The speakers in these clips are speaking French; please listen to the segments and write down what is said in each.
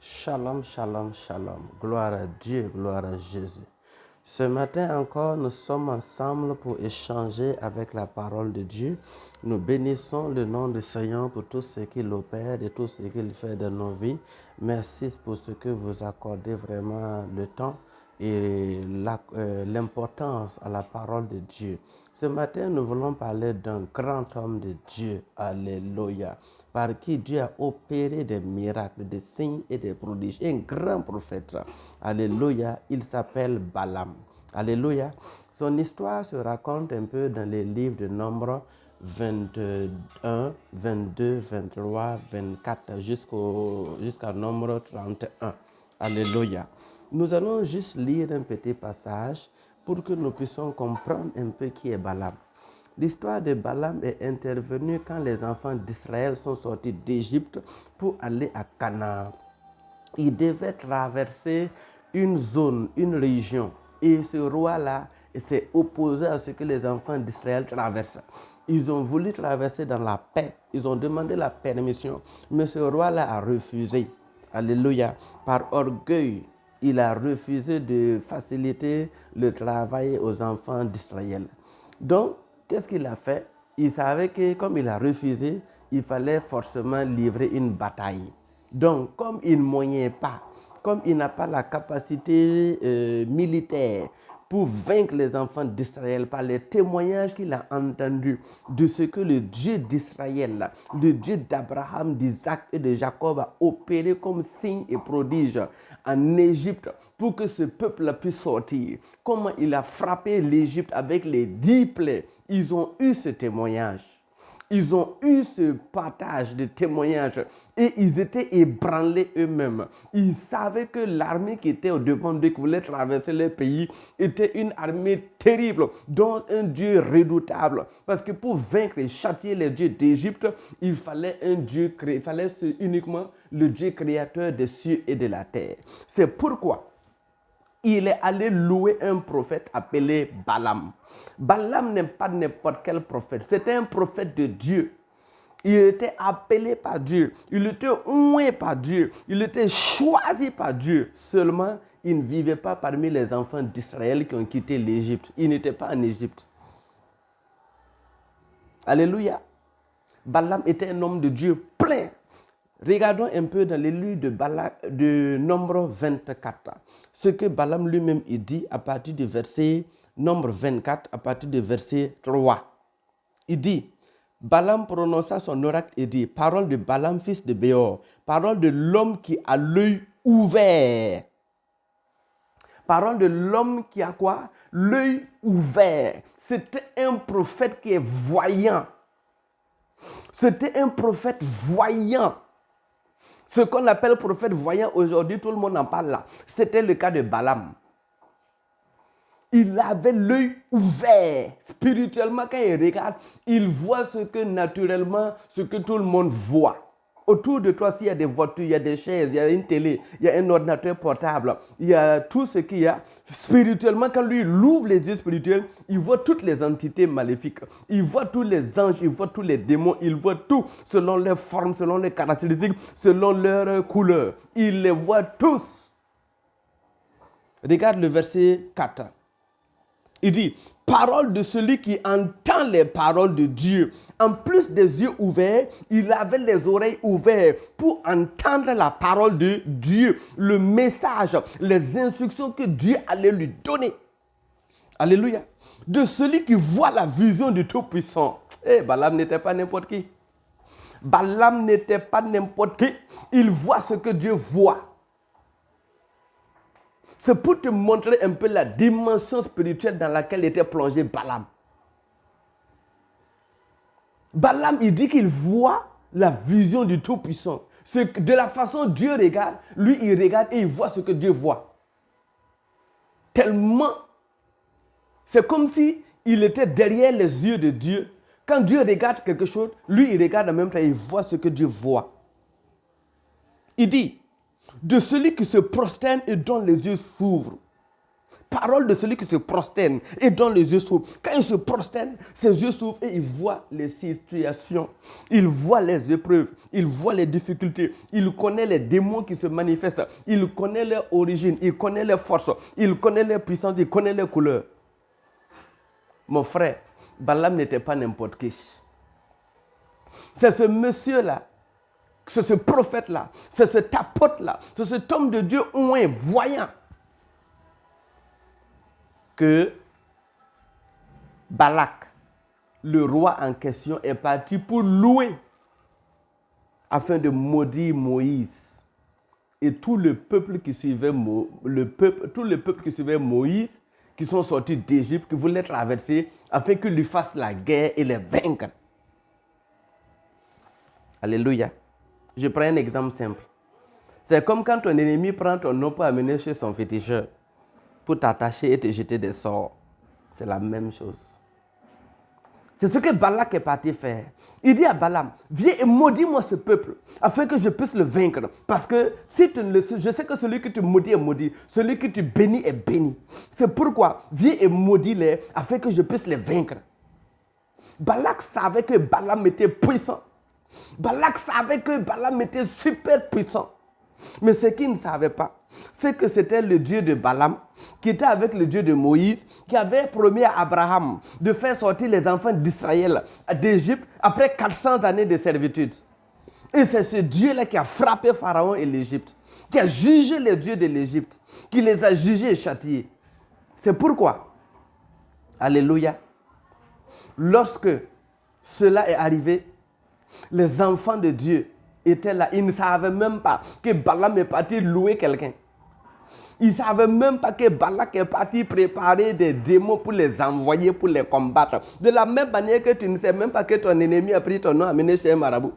Shalom, shalom, shalom. Gloire à Dieu, gloire à Jésus. Ce matin encore, nous sommes ensemble pour échanger avec la parole de Dieu. Nous bénissons le nom du Seigneur pour tout ce qu'il opère et tout ce qu'il fait dans nos vies. Merci pour ce que vous accordez vraiment le temps et l'importance à la parole de Dieu. Ce matin, nous voulons parler d'un grand homme de Dieu, alléluia, par qui Dieu a opéré des miracles, des signes et des prodiges. Un grand prophète, alléluia, il s'appelle Balaam, alléluia. Son histoire se raconte un peu dans les livres de Nombre 21, 22, 23, 24 jusqu'à Nombre 31, alléluia. Nous allons juste lire un petit passage pour que nous puissions comprendre un peu qui est Balaam. L'histoire de Balaam est intervenue quand les enfants d'Israël sont sortis d'Égypte pour aller à Canaan. Ils devaient traverser une zone, une région. Et ce roi-là s'est opposé à ce que les enfants d'Israël traversent. Ils ont voulu traverser dans la paix. Ils ont demandé la permission. Mais ce roi-là a refusé. Alléluia. Par orgueil, il a refusé de faciliter le travail aux enfants d'Israël. Donc, qu'est-ce qu'il a fait? Il savait que comme il a refusé, il fallait forcément livrer une bataille. Donc, comme il ne moyenne pas, comme il n'a pas la capacité militaire pour vaincre les enfants d'Israël par les témoignages qu'il a entendus de ce que le Dieu d'Israël, le Dieu d'Abraham, d'Isaac et de Jacob a opéré comme signe et prodige en Égypte pour que ce peuple puisse sortir. Comment il a frappé l'Égypte avec les 10 plaies. Ils ont eu ce témoignage. Ils ont eu ce partage de témoignages et ils étaient ébranlés eux-mêmes. Ils savaient que l'armée qui était au devant d'eux, qui voulait traverser le pays, était une armée terrible, dont un Dieu redoutable. Parce que pour vaincre et châtier les dieux d'Égypte, il fallait un Dieu créé, il fallait uniquement le Dieu créateur des cieux et de la terre. C'est pourquoi il est allé louer un prophète appelé Balaam. Balaam n'est pas n'importe quel prophète. C'était un prophète de Dieu. Il était appelé par Dieu. Il était oint par Dieu. Il était choisi par Dieu. Seulement, il ne vivait pas parmi les enfants d'Israël qui ont quitté l'Égypte. Il n'était pas en Égypte. Alléluia. Balaam était un homme de Dieu plein. Regardons un peu dans les livres de Nombre 24, ce que Balaam lui-même dit à partir du verset Nombre 24, à partir du verset 3. Il dit, Balaam prononça son oracle et dit, parole de Balaam, fils de Béor, parole de l'homme qui a l'œil ouvert. Parole de l'homme qui a quoi? L'œil ouvert. C'était un prophète qui est voyant. C'était un prophète voyant. Ce qu'on appelle prophète voyant aujourd'hui, tout le monde en parle là. C'était le cas de Balaam. Il avait l'œil ouvert. Spirituellement, quand il regarde, il voit ce que naturellement, ce que tout le monde voit. Autour de toi, s'il y a des voitures, il y a des chaises, il y a une télé, il y a un ordinateur portable, il y a tout ce qu'il y a. Spirituellement, quand lui, il ouvre les yeux spirituels, il voit toutes les entités maléfiques. Il voit tous les anges, il voit tous les démons, il voit tout selon leur forme, selon leurs caractéristiques, selon leur couleur. Il les voit tous. Regarde le verset 4. Il dit, parole de celui qui entend les paroles de Dieu. En plus des yeux ouverts, il avait les oreilles ouvertes pour entendre la parole de Dieu, le message, les instructions que Dieu allait lui donner. Alléluia. De celui qui voit la vision du Tout-Puissant. Balaam n'était pas n'importe qui. Balaam n'était pas n'importe qui. Il voit ce que Dieu voit. C'est pour te montrer un peu la dimension spirituelle dans laquelle était plongé Balaam. Balaam, il dit qu'il voit la vision du Tout-Puissant. De la façon dont Dieu regarde, lui, il regarde et il voit ce que Dieu voit. Tellement, c'est comme si il était derrière les yeux de Dieu. Quand Dieu regarde quelque chose, lui, il regarde en même temps et il voit ce que Dieu voit. Il dit, de celui qui se prosterne et dont les yeux s'ouvrent. Parole de celui qui se prosterne et dont les yeux s'ouvrent. Quand il se prosterne, ses yeux s'ouvrent et il voit les situations. Il voit les épreuves. Il voit les difficultés. Il connaît les démons qui se manifestent. Il connaît leur origine. Il connaît leurs forces. Il connaît leur puissance. Il connaît leurs couleurs. Mon frère, Balaam n'était pas n'importe qui. C'est ce monsieur-là, c'est ce prophète-là, c'est cet apôtre-là, c'est cet homme de Dieu oint, voyant, que Balak, le roi en question, est parti pour louer afin de maudire Moïse. Et tout le peuple qui suivait Moïse, qui sont sortis d'Égypte, qui voulaient traverser afin qu'il lui fasse la guerre et les vaincre. Alléluia. Je prends un exemple simple. C'est comme quand ton ennemi prend ton nom pour amener chez son féticheur, pour t'attacher et te jeter des sorts. C'est la même chose. C'est ce que Balak est parti faire. Il dit à Balaam, viens et maudis-moi ce peuple, afin que je puisse le vaincre. Parce que si tu ne le sais, je sais que celui que tu maudis est maudit, celui que tu bénis est béni. C'est pourquoi, viens et maudis-les, afin que je puisse les vaincre. Balak savait que Balaam était puissant. Balak savait que Balaam était super puissant. Mais ce qu'il ne savait pas, c'est que c'était le Dieu de Balaam qui était avec le Dieu de Moïse, qui avait promis à Abraham de faire sortir les enfants d'Israël d'Égypte après 400 années de servitude. Et c'est ce Dieu-là qui a frappé Pharaon et l'Égypte, qui a jugé les dieux de l'Égypte, qui les a jugés et châtiés. C'est pourquoi, alléluia, lorsque cela est arrivé, les enfants de Dieu étaient là. Ils ne savaient même pas que Balaam est parti louer quelqu'un. Ils ne savaient même pas que Balak est parti préparer des démons pour les envoyer, pour les combattre. De la même manière que tu ne sais même pas que ton ennemi a pris ton nom, amené chez un marabout.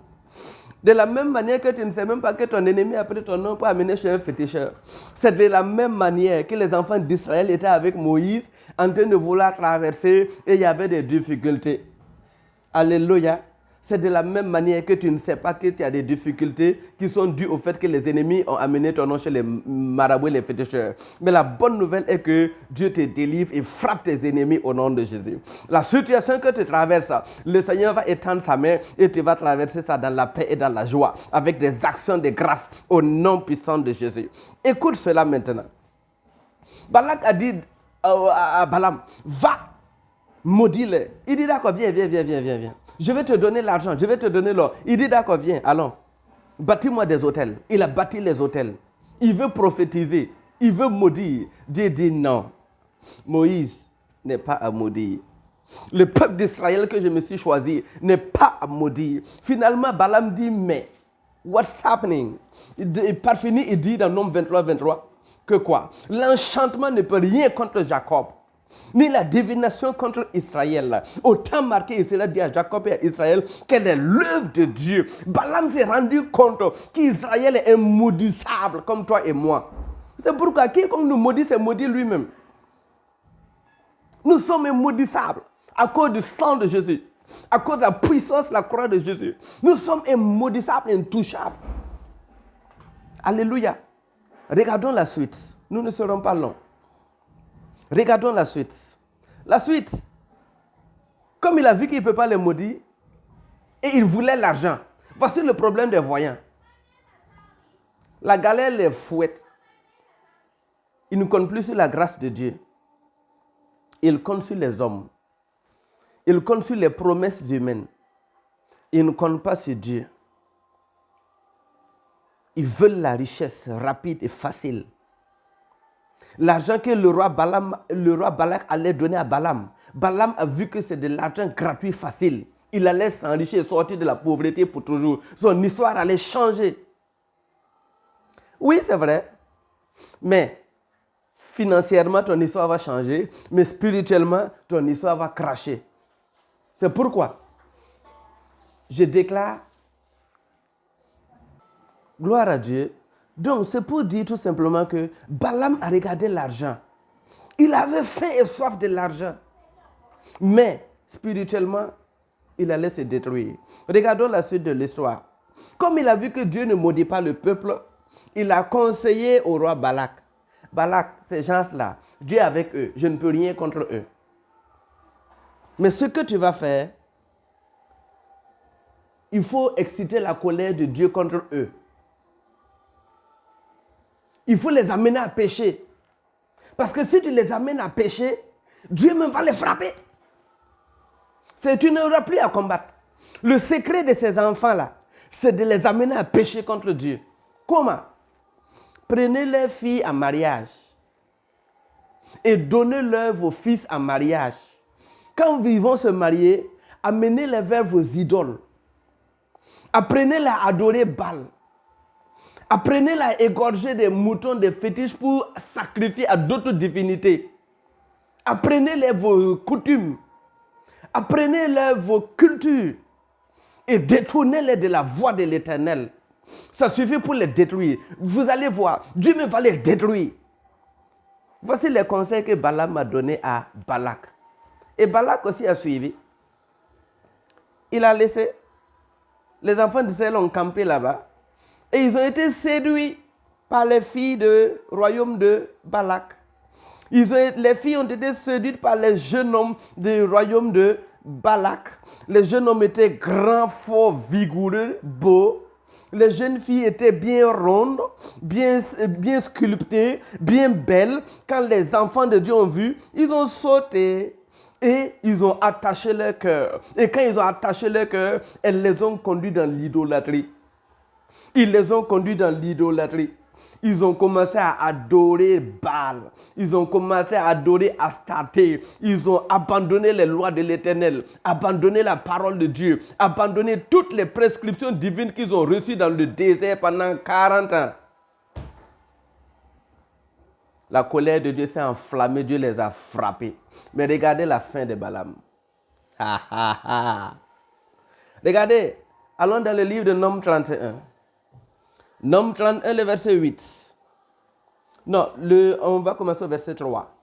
De la même manière que tu ne sais même pas que ton ennemi a pris ton nom pour amener chez un féticheur. C'est de la même manière que les enfants d'Israël étaient avec Moïse en train de vouloir traverser et il y avait des difficultés. Alléluia. C'est de la même manière que tu ne sais pas qu'il y a des difficultés qui sont dues au fait que les ennemis ont amené ton nom chez les marabouts et les féticheurs. Mais la bonne nouvelle est que Dieu te délivre et frappe tes ennemis au nom de Jésus. La situation que tu traverses, le Seigneur va étendre sa main et tu vas traverser ça dans la paix et dans la joie, avec des actions de grâce au nom puissant de Jésus. Écoute cela maintenant. Balak a dit à Balaam, va, maudis-les. Il dit d'accord, viens. Je vais te donner l'argent, je vais te donner l'or. Il dit d'accord, viens, allons. Bâtis-moi des hôtels. Il a bâti les hôtels. Il veut prophétiser. Il veut maudire. Dieu dit non. Moïse n'est pas à maudire. Le peuple d'Israël que je me suis choisi n'est pas à maudire. Finalement, Balaam dit mais, what's happening? Par fini, il dit dans Nombre 23 que quoi? L'enchantement ne peut rien contre Jacob, ni la divination contre Israël. Autant marqué, cela dit à Jacob et à Israël quelle est l'œuvre de Dieu. Balaam s'est rendu compte qu'Israël est immaudissable comme toi et moi. C'est pourquoi quiconque nous maudit, c'est maudit lui-même. Nous sommes immaudissables à cause du sang de Jésus, à cause de la puissance de la croix de Jésus. Nous sommes immaudissables, intouchables. Alléluia. Regardons la suite. Nous ne serons pas longs. Regardons la suite. La suite, comme il a vu qu'il ne peut pas les maudire, et il voulait l'argent. Voici le problème des voyants. La galère les fouette. Ils ne comptent plus sur la grâce de Dieu. Ils comptent sur les hommes. Ils comptent sur les promesses humaines. Ils ne comptent pas sur Dieu. Ils veulent la richesse rapide et facile. L'argent que le roi Balak allait donner à Balaam. Balaam a vu que c'est de l'argent gratuit, facile. Il allait s'enrichir, sortir de la pauvreté pour toujours. Son histoire allait changer. Oui, c'est vrai. Mais financièrement, ton histoire va changer. Mais spirituellement, ton histoire va cracher. C'est pourquoi je déclare gloire à Dieu. Donc, c'est pour dire tout simplement que Balaam a regardé l'argent. Il avait faim et soif de l'argent. Mais, spirituellement, il allait se détruire. Regardons la suite de l'histoire. Comme il a vu que Dieu ne maudit pas le peuple, il a conseillé au roi Balak. Balak, ces gens-là, Dieu est avec eux. Je ne peux rien contre eux. Mais ce que tu vas faire, il faut exciter la colère de Dieu contre eux. Il faut les amener à pécher. Parce que si tu les amènes à pécher, Dieu même va les frapper. Tu n'auras plus à combattre. Le secret de ces enfants-là, c'est de les amener à pécher contre Dieu. Comment? Prenez leurs filles en mariage et donnez-leur vos fils en mariage. Quand ils vont se marier, amenez-les vers vos idoles. Apprenez-les à adorer Baal. Apprenez-les à égorger des moutons, des fétiches pour sacrifier à d'autres divinités. Apprenez-les vos coutumes. Apprenez-les vos cultures. Et détournez-les de la voie de l'Éternel. Ça suffit pour les détruire. Vous allez voir, Dieu même va les détruire. Voici les conseils que Balaam a donnés à Balak. Et Balak aussi a suivi. Il a laissé. Les enfants d'Israël ont campé là-bas. Et ils ont été séduits par les filles du royaume de Balak. Les filles ont été séduites par les jeunes hommes du royaume de Balak. Les jeunes hommes étaient grands, forts, vigoureux, beaux. Les jeunes filles étaient bien rondes, bien sculptées, bien belles. Quand les enfants de Dieu ont vu, ils ont sauté et ils ont attaché leur cœur. Et quand ils ont attaché leur cœur, elles les ont conduits dans l'idolâtrie. Ils les ont conduits dans l'idolâtrie. Ils ont commencé à adorer Baal. Ils ont commencé à adorer Astarté. Ils ont abandonné les lois de l'Éternel, abandonné la parole de Dieu, abandonné toutes les prescriptions divines qu'ils ont reçues dans le désert pendant 40 ans. La colère de Dieu s'est enflammée, Dieu les a frappés. Mais regardez la fin de Balaam. Regardez, allons dans le livre de Nom 31. Nom 31, le verset 8. Non, on va commencer au verset 3.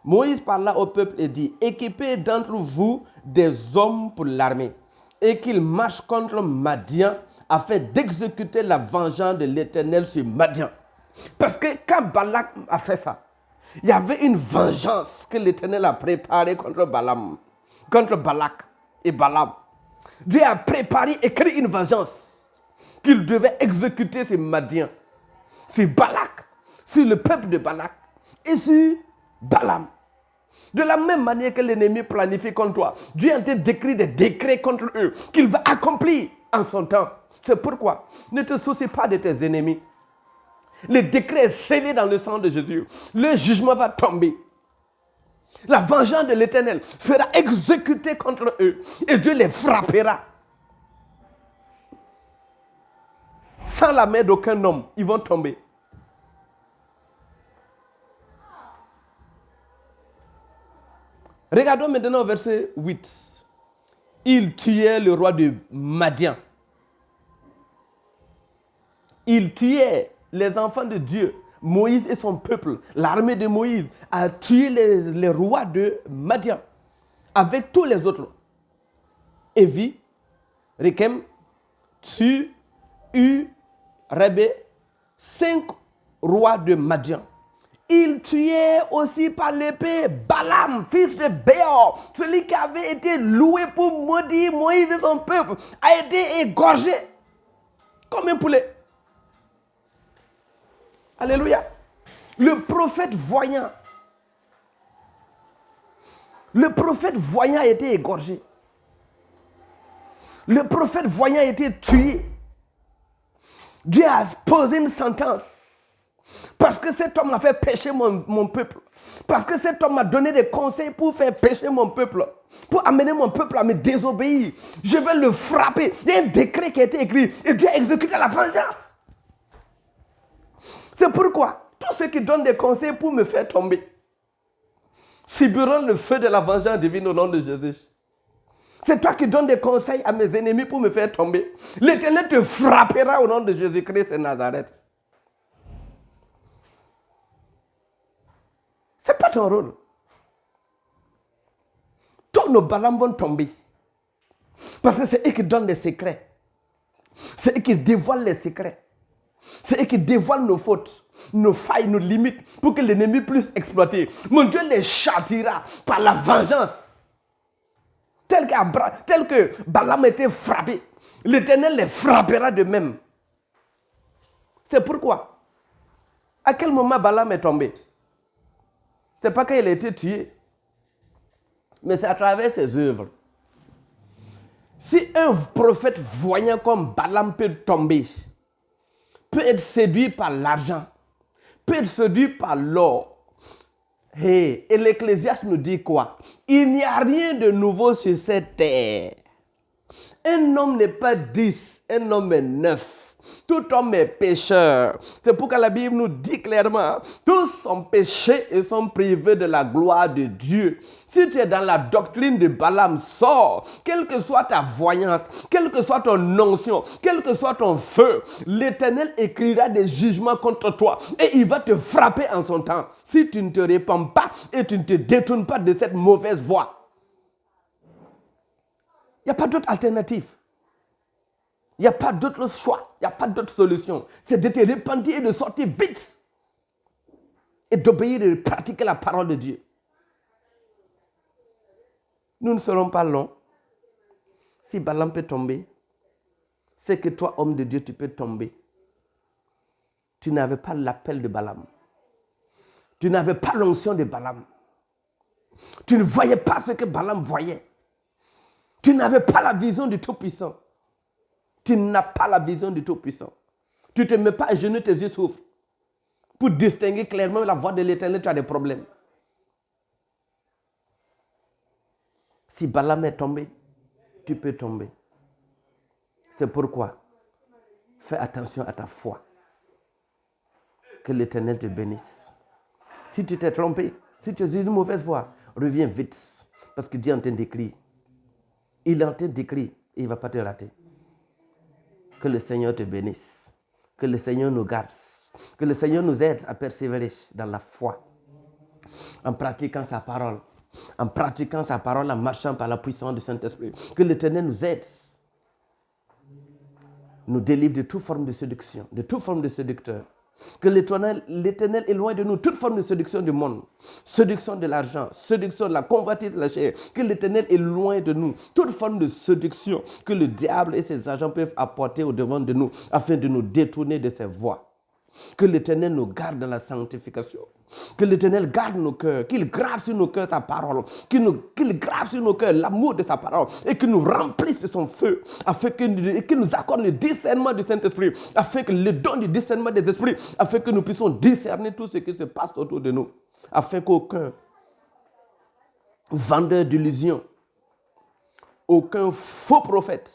Moïse parla au peuple et dit, équipez d'entre vous des hommes pour l'armée, et qu'ils marchent contre Madian, afin d'exécuter la vengeance de l'Éternel sur Madian. Parce que quand Balak a fait ça, il y avait une vengeance que l'Éternel a préparée contre Balak et Balaam. Dieu a préparé et créé une vengeance qu'il devait exécuter sur Madian, sur Balak, sur le peuple de Balak et sur Balaam. De la même manière que l'ennemi planifie contre toi, Dieu est en train d'écrire des décrets contre eux qu'il va accomplir en son temps. C'est pourquoi ne te soucie pas de tes ennemis. Le décret est scellé dans le sang de Jésus. Le jugement va tomber. La vengeance de l'Éternel sera exécutée contre eux et Dieu les frappera. Sans la main d'aucun homme, ils vont tomber. Regardons maintenant au verset 8. Il tuait le roi de Madian. Il tuait les enfants de Dieu. Moïse et son peuple, l'armée de Moïse, a tué les rois de Madian avec tous les autres. Évi, Rekem, Tsu, U, Rebé, 5 rois de Madian. Il tuait aussi par l'épée Balaam, fils de Béor, celui qui avait été loué pour maudire Moïse et son peuple, a été égorgé comme un poulet. Alléluia. Le prophète voyant a été égorgé. Le prophète voyant a été tué. Dieu a posé une sentence. Parce que cet homme a fait pécher mon peuple. Parce que cet homme m'a donné des conseils pour faire pécher mon peuple. Pour amener mon peuple à me désobéir. Je vais le frapper. Il y a un décret qui a été écrit. Et Dieu a exécuté la vengeance. C'est pourquoi tous ceux qui donnent des conseils pour me faire tomber subiront le feu de la vengeance divine au nom de Jésus. C'est toi qui donnes des conseils à mes ennemis pour me faire tomber. L'Éternel te frappera au nom de Jésus-Christ et Nazareth. Ce n'est pas ton rôle. Tous nos Balaam vont tomber. Parce que c'est eux qui donnent les secrets. C'est eux qui dévoilent les secrets. C'est eux qui dévoilent nos fautes, nos failles, nos limites, pour que l'ennemi puisse exploiter. Mon Dieu les châtira par la vengeance. Tel que Balaam était frappé, l'Éternel les frappera de même. C'est pourquoi, à quel moment Balaam est tombé? Ce n'est pas qu'il a été tué, mais c'est à travers ses œuvres. Si un prophète voyant comme Balaam peut tomber, peut être séduit par l'argent, peut être séduit par l'or, et l'Ecclésiaste nous dit quoi? Il n'y a rien de nouveau sur cette terre. Un homme n'est pas 10, un homme est 9. Tout homme est pécheur. C'est pourquoi la Bible nous dit clairement, tous sont péchés et sont privés de la gloire de Dieu. Si tu es dans la doctrine de Balaam, sors. Quelle que soit ta voyance, quelle que soit ton onction, quel que soit ton feu, l'Éternel écrira des jugements contre toi et il va te frapper en son temps. Si tu ne te répands pas et tu ne te détournes pas de cette mauvaise voie. Il n'y a pas d'autre alternative. Il n'y a pas d'autre choix. Il n'y a pas d'autre solution. C'est de te repentir et de sortir vite. Et d'obéir et de pratiquer la parole de Dieu. Nous ne serons pas longs. Si Balaam peut tomber, c'est que toi, homme de Dieu, tu peux tomber. Tu n'avais pas l'appel de Balaam. Tu n'avais pas l'onction de Balaam. Tu ne voyais pas ce que Balaam voyait. Tu n'avais pas la vision du Tout-Puissant. Tu n'as pas la vision du Tout-Puissant. Tu ne te mets pas à genoux, tes yeux s'ouvrent. Pour distinguer clairement la voix de l'Éternel, tu as des problèmes. Si Balaam est tombé, tu peux tomber. C'est pourquoi, fais attention à ta foi. Que l'Éternel te bénisse. Si tu t'es trompé, si tu as une mauvaise voix, reviens vite. Parce que Dieu est en train d'écrire. Il est en train d'écrire et il ne va pas te rater. Que le Seigneur te bénisse. Que le Seigneur nous garde. Que le Seigneur nous aide à persévérer dans la foi. En pratiquant sa parole. En pratiquant sa parole, en marchant par la puissance du Saint-Esprit. Que l'Éternel nous aide. Nous délivre de toute forme de séduction. De toute forme de séducteur. Que l'Éternel éloigne de nous toute forme de séduction du monde. Séduction de l'argent, séduction de la convoitise de la chair. Que l'Éternel éloigne de nous toute forme de séduction que le diable et ses agents peuvent apporter au devant de nous afin de nous détourner de ses voies. Que l'Éternel nous garde dans la sanctification. Que l'Éternel garde nos cœurs, qu'il grave sur nos cœurs sa parole, qu'il grave sur nos cœurs l'amour de sa parole et qu'il nous remplisse de son feu, afin qu'il nous accorde le discernement du Saint-Esprit, afin que le don du discernement des esprits, afin que nous puissions discerner tout ce qui se passe autour de nous, afin qu'aucun vendeur d'illusions, aucun faux prophète,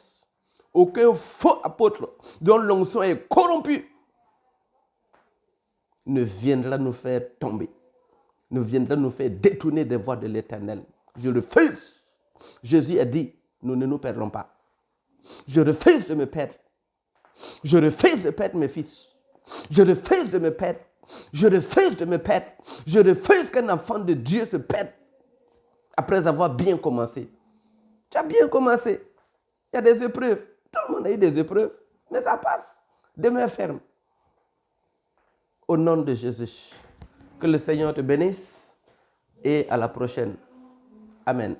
aucun faux apôtre dont l'onction est corrompue, ne viendra nous faire tomber, ne viendra nous faire détourner des voies de l'Éternel. Je refuse. Jésus a dit, nous ne nous perdrons pas. Je refuse de me perdre. Je refuse de perdre mes fils. Je refuse de me perdre. Je refuse de me perdre. Je refuse qu'un enfant de Dieu se perde après avoir bien commencé. Tu as bien commencé. Il y a des épreuves. Tout le monde a eu des épreuves, mais ça passe. Demeure ferme. Au nom de Jésus, que le Seigneur te bénisse et à la prochaine. Amen.